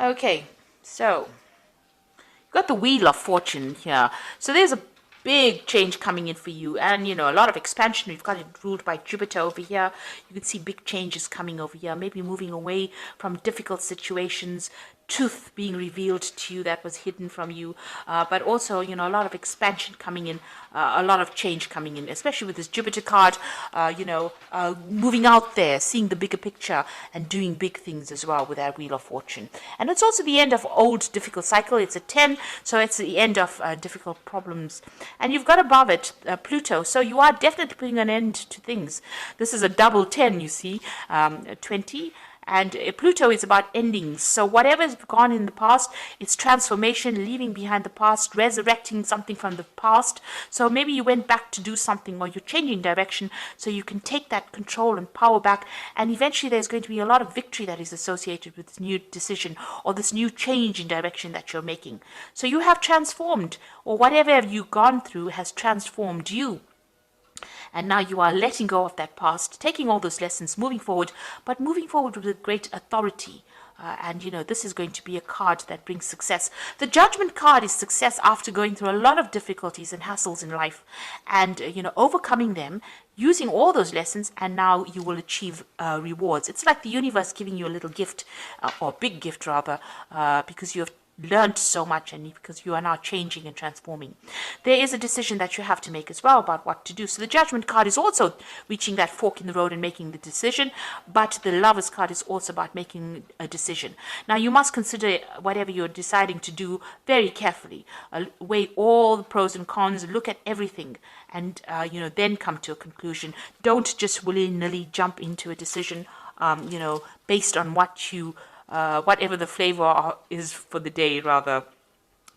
Okay, so got the Wheel of Fortune here. So there's a big change coming in for you, and a lot of expansion. We've got it ruled by Jupiter over here. You can see big changes coming over here, maybe moving away from difficult situations, truth being revealed to you that was hidden from you, but also a lot of expansion coming in, a lot of change coming in, especially with this Jupiter card. Moving out there, seeing the bigger picture, and doing big things as well with that Wheel of Fortune. And it's also the end of old difficult cycle. It's a 10, so it's the end of difficult problems. And you've got above it Pluto, so you are definitely putting an end to things. This is a double 10, you see, 20. And Pluto is about endings. So whatever has gone in the past, it's transformation, leaving behind the past, resurrecting something from the past. So maybe you went back to do something, or you're changing direction so you can take that control and power back. And eventually there's going to be a lot of victory that is associated with this new decision or this new change in direction that you're making. So you have transformed, or whatever you've gone through has transformed you. And now you are letting go of that past, taking all those lessons, moving forward, but moving forward with great authority. This is going to be a card that brings success. The Judgment card is success after going through a lot of difficulties and hassles in life, and overcoming them, using all those lessons, and now you will achieve rewards. It's like the universe giving you a little gift, or big gift rather, because you have learned so much, and because you are now changing and transforming. There is a decision that you have to make as well about what to do. So the Judgment card is also reaching that fork in the road and making the decision, but the Lovers card is also about making a decision. Now you must consider whatever you're deciding to do very carefully. Weigh all the pros and cons, look at everything, and then come to a conclusion. Don't just willy-nilly jump into a decision based on whatever the flavor is for the day, rather.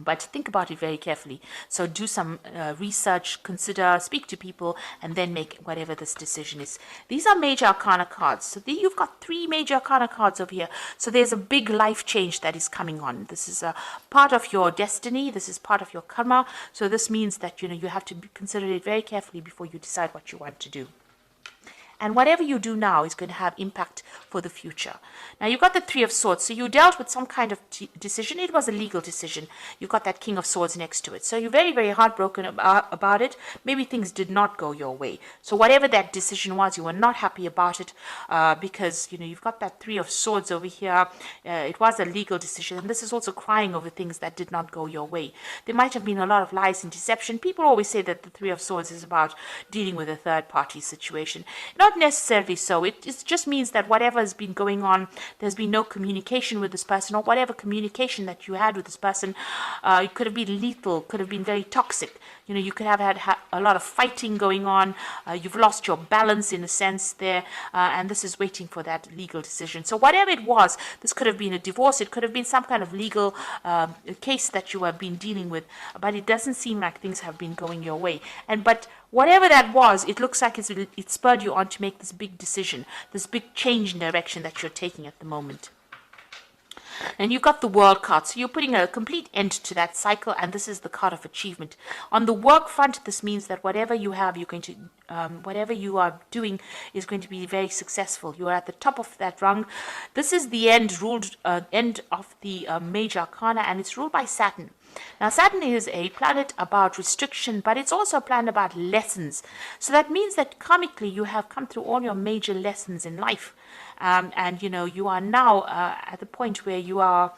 But think about it very carefully. So do some research, consider, speak to people, and then make whatever this decision is. These are major arcana cards. So you've got 3 major arcana cards over here. So there's a big life change that is coming on. This is a part of your destiny. This is part of your karma. So this means that you have to consider it very carefully before you decide what you want to do. And whatever you do now is going to have impact for the future. Now, you've got the 3 of Swords. So you dealt with some kind of decision. It was a legal decision. You've got that King of Swords next to it. So you're very, very heartbroken about it. Maybe things did not go your way. So whatever that decision was, you were not happy about it because, you've got that 3 of Swords over here. It was a legal decision. And this is also crying over things that did not go your way. There might have been a lot of lies and deception. People always say that the 3 of Swords is about dealing with a third-party situation. Not necessarily so. It just means that whatever has been going on, there's been no communication with this person, or whatever communication that you had with this person, it could have been lethal, could have been very toxic. You could have had a lot of fighting going on. You've lost your balance in a sense there, and this is waiting for that legal decision. So whatever it was, this could have been a divorce. It could have been some kind of legal case that you have been dealing with, but it doesn't seem like things have been going your way. But whatever that was, it looks like it spurred you on to make this big decision, this big change in direction that you're taking at the moment. And you've got the World card, so you're putting a complete end to that cycle, and this is the card of achievement. On the work front, this means that whatever you have, you're going to, whatever you are doing is going to be very successful. You are at the top of that rung. This is the end of the major arcana, and it's ruled by Saturn. Now, Saturn is a planet about restriction, but it's also a planet about lessons. So that means that karmically you have come through all your major lessons in life. And you are now at the point where you are,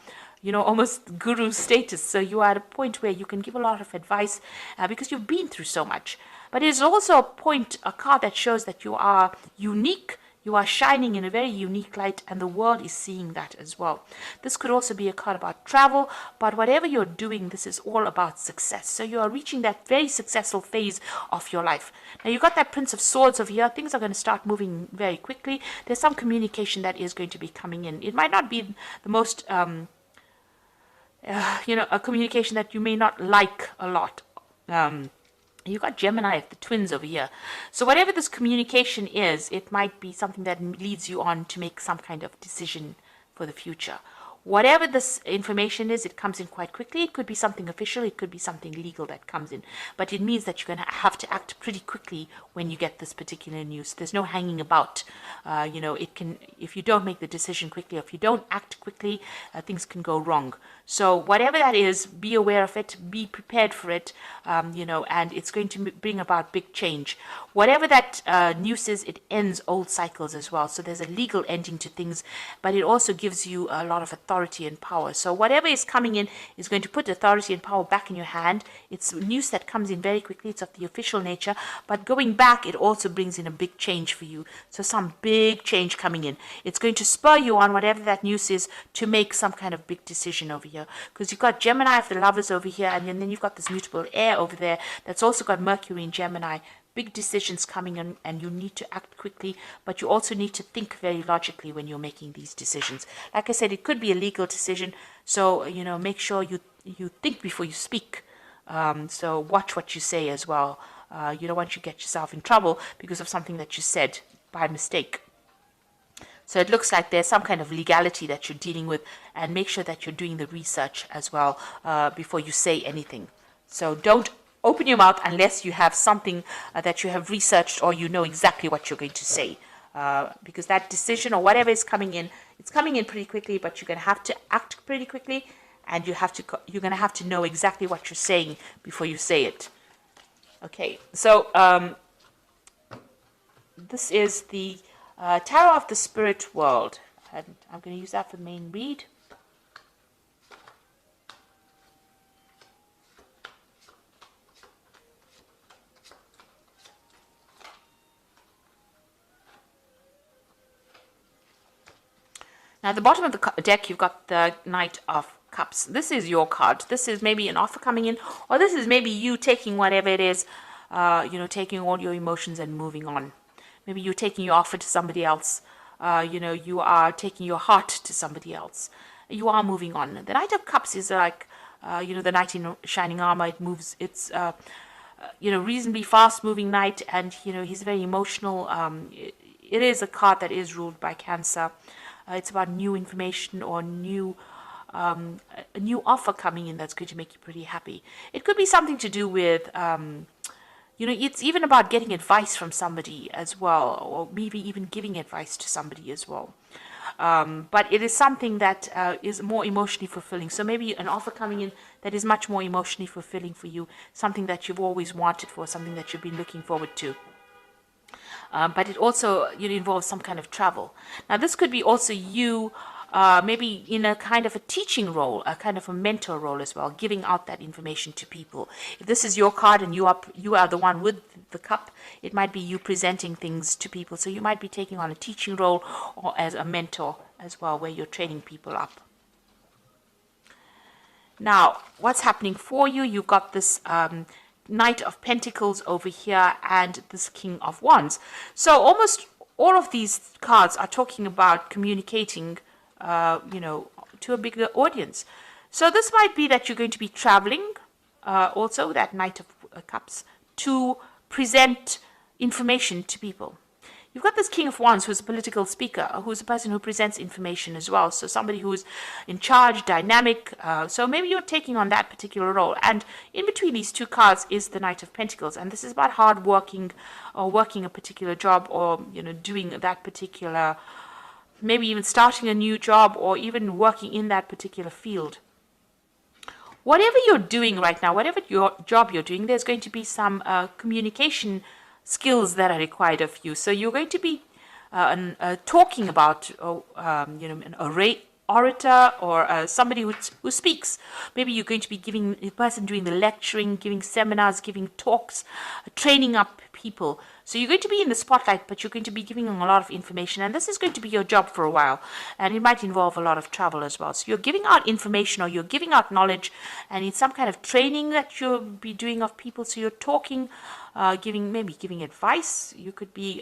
almost guru status. So you are at a point where you can give a lot of advice because you've been through so much. But it is also a card that shows that you are unique. You are shining in a very unique light, and the world is seeing that as well. This could also be a card about travel, but whatever you're doing, this is all about success. So you are reaching that very successful phase of your life. Now, you've got that Prince of Swords over here. Things are going to start moving very quickly. There's some communication that is going to be coming in. It might not be the most, a communication that you may not like a lot. You've got Gemini, the twins over here. So whatever this communication is, it might be something that leads you on to make some kind of decision for the future. whatever this information is, it comes in quite quickly. It could be something official, it could be something legal that comes in, but it means that you're going to have to act pretty quickly when you get this particular news. There's no hanging about. It can, if you don't make the decision quickly, or if you don't act quickly, things can go wrong. So whatever that is, be aware of it, be prepared for it, and it's going to bring about big change. Whatever that news is, it ends old cycles as well. So there's a legal ending to things, but it also gives you a lot of authority and power. So whatever is coming in is going to put authority and power back in your hand. It's news that comes in very quickly. It's of the official nature, but going back, it also brings in a big change for you. So some big change coming in. It's going to spur you on, whatever that news is, to make some kind of big decision over here. Because you've got Gemini of the Lovers over here, and then you've got this mutable air over there that's also got Mercury in Gemini. Big decisions coming in, and you need to act quickly, but you also need to think very logically when you're making these decisions. Like I said, it could be a legal decision, so make sure you think before you speak. So watch what you say as well. You don't want to get yourself in trouble because of something that you said by mistake. So it looks like there's some kind of legality that you're dealing with, and make sure that you're doing the research as well before you say anything. So don't open your mouth unless you have something that you have researched, or you know exactly what you're going to say. Because that decision or whatever is coming in, it's coming in pretty quickly, but you're going to have to act pretty quickly, and you're going to have to know exactly what you're saying before you say it. Okay, so this is the Tarot of the Spirit World, and I'm going to use that for the main read. Now, at the bottom of the deck, you've got the Knight of Cups. This is your card. This is maybe an offer coming in, or this is maybe you taking whatever it is, taking all your emotions and moving on. Maybe you're taking your offer to somebody else. You are taking your heart to somebody else. You are moving on. The Knight of Cups is like, the knight in shining armor. It moves. It's, reasonably fast-moving knight, and he's very emotional. It is a card that is ruled by Cancer. It's about new information or a new offer coming in that's going to make you pretty happy. It could be something to do with, it's even about getting advice from somebody as well, or maybe even giving advice to somebody as well. But it is something that is more emotionally fulfilling. So maybe an offer coming in that is much more emotionally fulfilling for you, something that you've always wanted for, something that you've been looking forward to. But it also involves some kind of travel. Now, this could be also you maybe in a kind of a teaching role, a kind of a mentor role as well, giving out that information to people. If this is your card and you are the one with the cup, it might be you presenting things to people. So you might be taking on a teaching role or as a mentor as well, where you're training people up. Now, what's happening for you? You've got this Knight of Pentacles over here and this King of Wands. So almost all of these cards are talking about communicating, to a bigger audience. So this might be that you're going to be traveling, also that Knight of Cups, to present information to people. You've got this King of Wands, who's a political speaker, who's a person who presents information as well. So somebody who's in charge, dynamic. So maybe you're taking on that particular role. And in between these two cards is the Knight of Pentacles. And this is about hard working or working a particular job, or, doing that particular, maybe even starting a new job, or even working in that particular field. Whatever you're doing right now, whatever your job you're doing, there's going to be some communication skills that are required of you. So you're going to be talking about, an orator, or somebody who speaks. Maybe you're going to be giving a person doing the lecturing, giving seminars, giving talks, training up people. So you're going to be in the spotlight, but you're going to be giving them a lot of information, and this is going to be your job for a while, and it might involve a lot of travel as well. So you're giving out information, or you're giving out knowledge, and it's some kind of training that you'll be doing of people. So you're talking, giving advice. You could be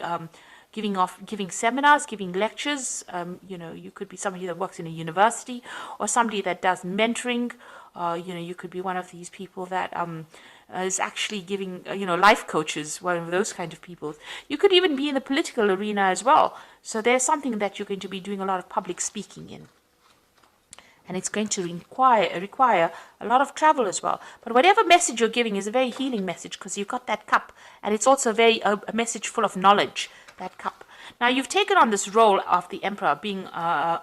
giving seminars, giving lectures. You could be somebody that works in a university, or somebody that does mentoring. You could be one of these people that is actually giving, life coaches, one of those kind of people. You could even be in the political arena as well. So there's something that you're going to be doing a lot of public speaking in. and it's going to require a lot of travel as well. But whatever message you're giving is a very healing message, because you've got that cup, and it's also a message full of knowledge, that cup. Now, you've taken on this role of the emperor, being a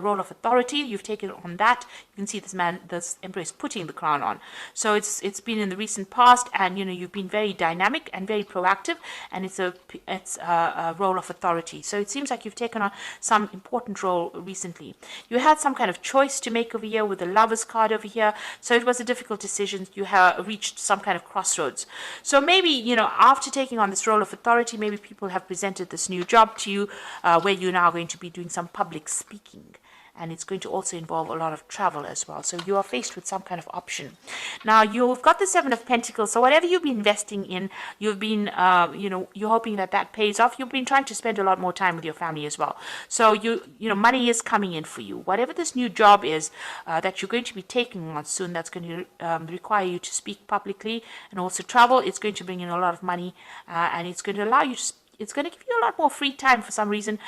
role of authority. You've taken on that. You can see this emperor is putting the crown on. So it's been in the recent past, and you've been very dynamic and very proactive, and it's a role of authority. So it seems like you've taken on some important role recently. You had some kind of choice to make over here with the Lovers card over here. So it was a difficult decision. You have reached some kind of crossroads. So maybe after taking on this role of authority, maybe people have presented this new job to you, where you're now going to be doing some public speaking, and it's going to also involve a lot of travel as well. So you are faced with some kind of option. Now, you've got the Seven of Pentacles, so whatever you've been investing in, you've been you're hoping that pays off. You've been trying to spend a lot more time with your family as well. So money is coming in for you. Whatever this new job is that you're going to be taking on soon, that's going to require you to speak publicly and also travel. It's going to bring in a lot of money, and it's going to allow you to it's going to give you a lot more free time for some reason,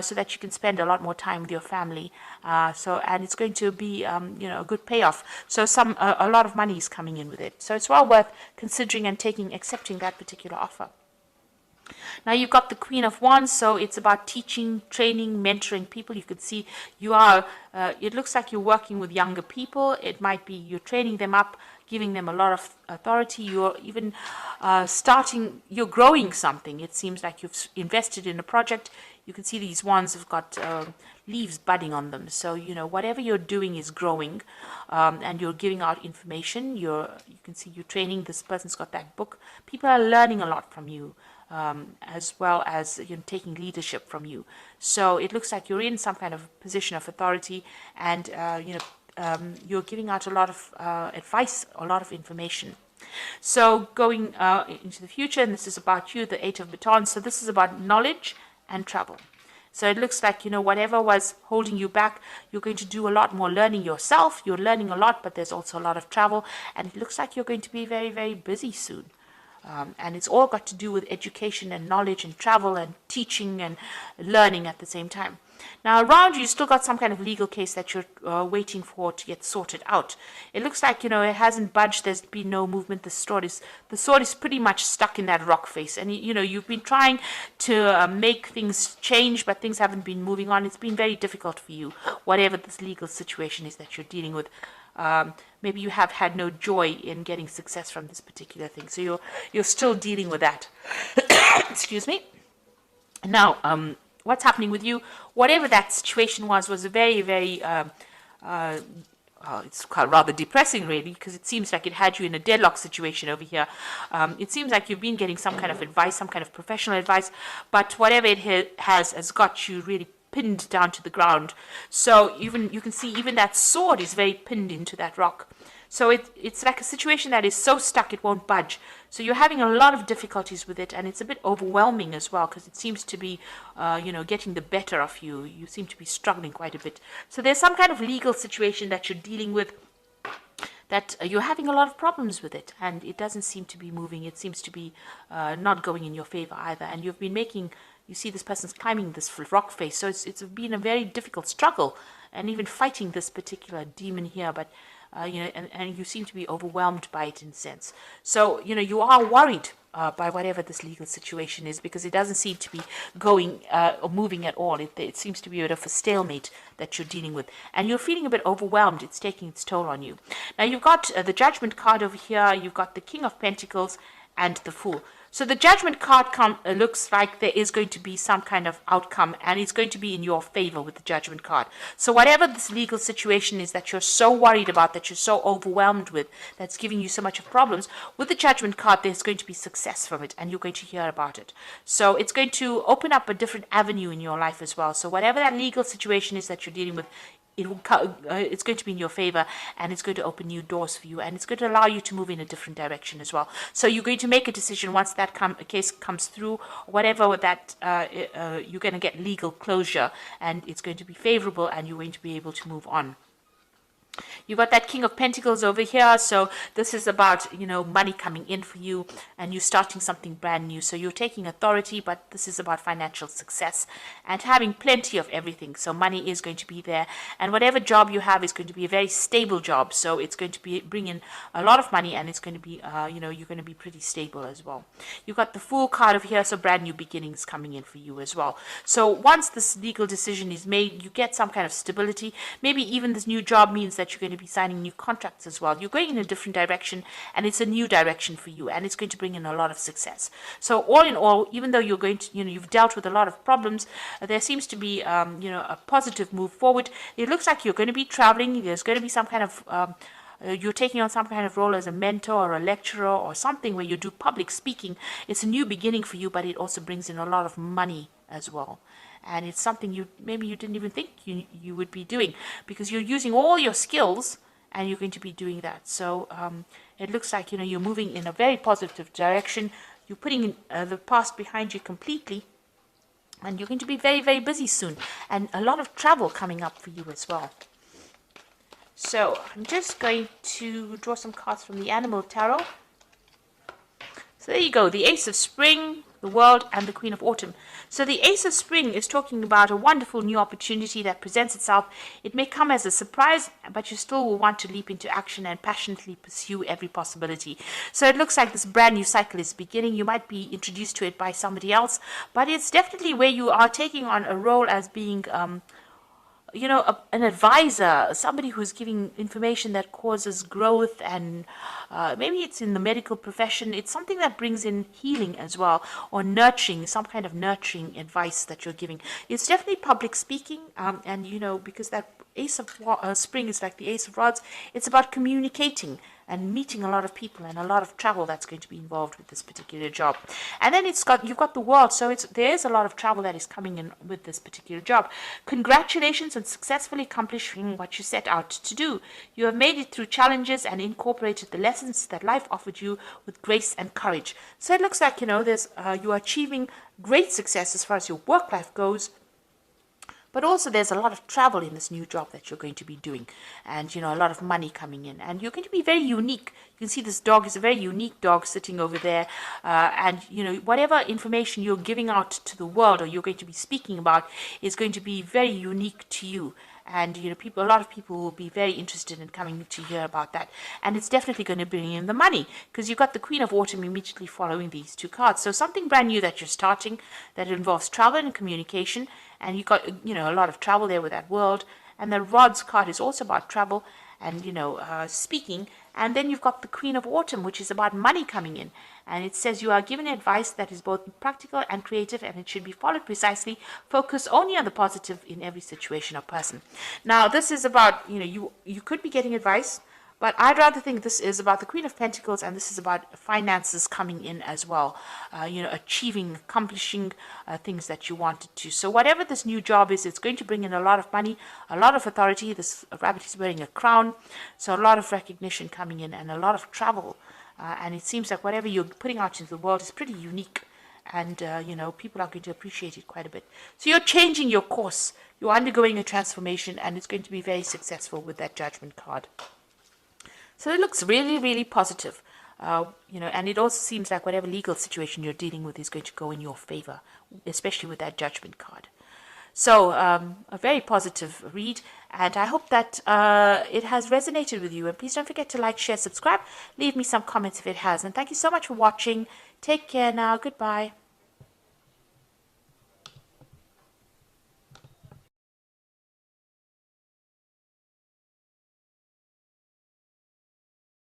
so that you can spend a lot more time with your family. And it's going to be, a good payoff. So a lot of money is coming in with it. So it's well worth considering and accepting that particular offer. Now, you've got the Queen of Wands, so it's about teaching, training, mentoring people. You could see it looks like you're working with younger people. It might be you're training them up, giving them a lot of authority. You're even you're growing something. It seems like you've invested in a project. You can see these wands have got leaves budding on them. So, whatever you're doing is growing, and you're giving out information. You can see you're training. This person's got that book. People are learning a lot from you, as well as taking leadership from you. So it looks like you're in some kind of position of authority, and you're giving out a lot of advice, a lot of information. So going into the future, and this is about you, the Eight of Batons. So this is about knowledge and travel. So it looks like, whatever was holding you back, you're going to do a lot more learning yourself. You're learning a lot, but there's also a lot of travel. And it looks like you're going to be very, very busy soon. And it's all got to do with education and knowledge and travel and teaching and learning at the same time. Now, around you still got some kind of legal case that you're waiting for to get sorted out. It looks like, it hasn't budged. There's been no movement. The sword is pretty much stuck in that rock face. And, you've been trying to make things change, but things haven't been moving on. It's been very difficult for you, whatever this legal situation is that you're dealing with. Maybe you have had no joy in getting success from this particular thing. So you're still dealing with that. Excuse me. Now, what's happening with you, whatever that situation was a very, very, it's rather depressing, really, because it seems like it had you in a deadlock situation over here. It seems like you've been getting some kind of advice, some kind of professional advice, but whatever it has got you really pinned down to the ground. So you can see even that sword is very pinned into that rock. So it's like a situation that is so stuck it won't budge. So you're having a lot of difficulties with it, and it's a bit overwhelming as well, because it seems to be, getting the better of you. You seem to be struggling quite a bit. So there's some kind of legal situation that you're dealing with, that you're having a lot of problems with it, and it doesn't seem to be moving. It seems to be not going in your favor either. And you've been you see this person's climbing this rock face. So it's been a very difficult struggle, and even fighting this particular demon here, but and you seem to be overwhelmed by it in a sense. So, you are worried by whatever this legal situation is, because it doesn't seem to be going or moving at all. It seems to be a bit of a stalemate that you're dealing with. And you're feeling a bit overwhelmed. It's taking its toll on you. Now, you've got the Judgment card over here. You've got the King of Pentacles and the Fool. So the Judgment card looks like there is going to be some kind of outcome, and it's going to be in your favor with the Judgment card. So whatever this legal situation is that you're so worried about, that you're so overwhelmed with, that's giving you so much of problems, with the Judgment card, there's going to be success from it, and you're going to hear about it. So it's going to open up a different avenue in your life as well. So whatever that legal situation is that you're dealing with, it's going to be in your favor, and it's going to open new doors for you, and it's going to allow you to move in a different direction as well. So you're going to make a decision once that case comes through, whatever that you're going to get legal closure, and it's going to be favorable, and you're going to be able to move on. You got that King of Pentacles over here. So this is about, money coming in for you and you starting something brand new. So you're taking authority, but this is about financial success and having plenty of everything. So money is going to be there. And whatever job you have is going to be a very stable job. So it's going to be bring in a lot of money and it's going to be, you're going to be pretty stable as well. You got the Fool card over here. So brand new beginnings coming in for you as well. So once this legal decision is made, you get some kind of stability. Maybe even this new job means that you're going to be signing new contracts as well. You're going in a different direction and it's a new direction for you and it's going to bring in a lot of success. So all in all, even though you're going to, you've dealt with a lot of problems, there seems to be, a positive move forward. It looks like you're going to be traveling. There's going to be some kind of, you're taking on some kind of role as a mentor or a lecturer or something where you do public speaking. It's a new beginning for you, but it also brings in a lot of money as well. And it's something maybe you didn't even think you would be doing because you're using all your skills and you're going to be doing that. So it looks like, you're moving in a very positive direction. You're putting the past behind you completely and you're going to be very, very busy soon and a lot of travel coming up for you as well. So I'm just going to draw some cards from the Animal Tarot. So there you go, the Ace of Spring, the World, and the Queen of Autumn. So the Ace of Spring is talking about a wonderful new opportunity that presents itself. It may come as a surprise, but you still will want to leap into action and passionately pursue every possibility. So it looks like this brand new cycle is beginning. You might be introduced to it by somebody else, but it's definitely where you are taking on a role as being an advisor, somebody who's giving information that causes growth and maybe it's in the medical profession. It's something that brings in healing as well or nurturing, some kind of nurturing advice that you're giving. It's definitely public speaking and, because that Ace of Spring is like the Ace of Rods, it's about communicating and meeting a lot of people and a lot of travel that's going to be involved with this particular job. And then you've got the World, so there's a lot of travel that is coming in with this particular job. Congratulations on successfully accomplishing what you set out to do. You have made it through challenges and incorporated the lessons that life offered you with grace and courage. So it looks like, you are achieving great success as far as your work life goes. But also there's a lot of travel in this new job that you're going to be doing and, a lot of money coming in. And you're going to be very unique. You can see this dog is a very unique dog sitting over there. And, whatever information you're giving out to the world or you're going to be speaking about is going to be very unique to you. And, a lot of people will be very interested in coming to hear about that. And it's definitely going to bring in the money because you've got the Queen of Autumn immediately following these two cards. So something brand new that you're starting that involves travel and communication. And you've got, a lot of travel there with that World. And the Rods card is also about travel and, speaking. And then you've got the Queen of Autumn, which is about money coming in. And it says you are given advice that is both practical and creative, and it should be followed precisely. Focus only on the positive in every situation or person. Now, this is about, you could be getting advice, but I'd rather think this is about the Queen of Pentacles, and this is about finances coming in as well. Achieving, accomplishing things that you wanted to. So whatever this new job is, it's going to bring in a lot of money, a lot of authority. This rabbit is wearing a crown, so a lot of recognition coming in and a lot of travel. And it seems like whatever you're putting out into the world is pretty unique. And, people are going to appreciate it quite a bit. So you're changing your course. You're undergoing a transformation, and it's going to be very successful with that Judgment card. So it looks really, really positive. And it also seems like whatever legal situation you're dealing with is going to go in your favor, especially with that Judgment card. So a very positive read, and I hope that it has resonated with you. And please don't forget to like, share, subscribe. Leave me some comments if it has. And thank you so much for watching. Take care now. Goodbye.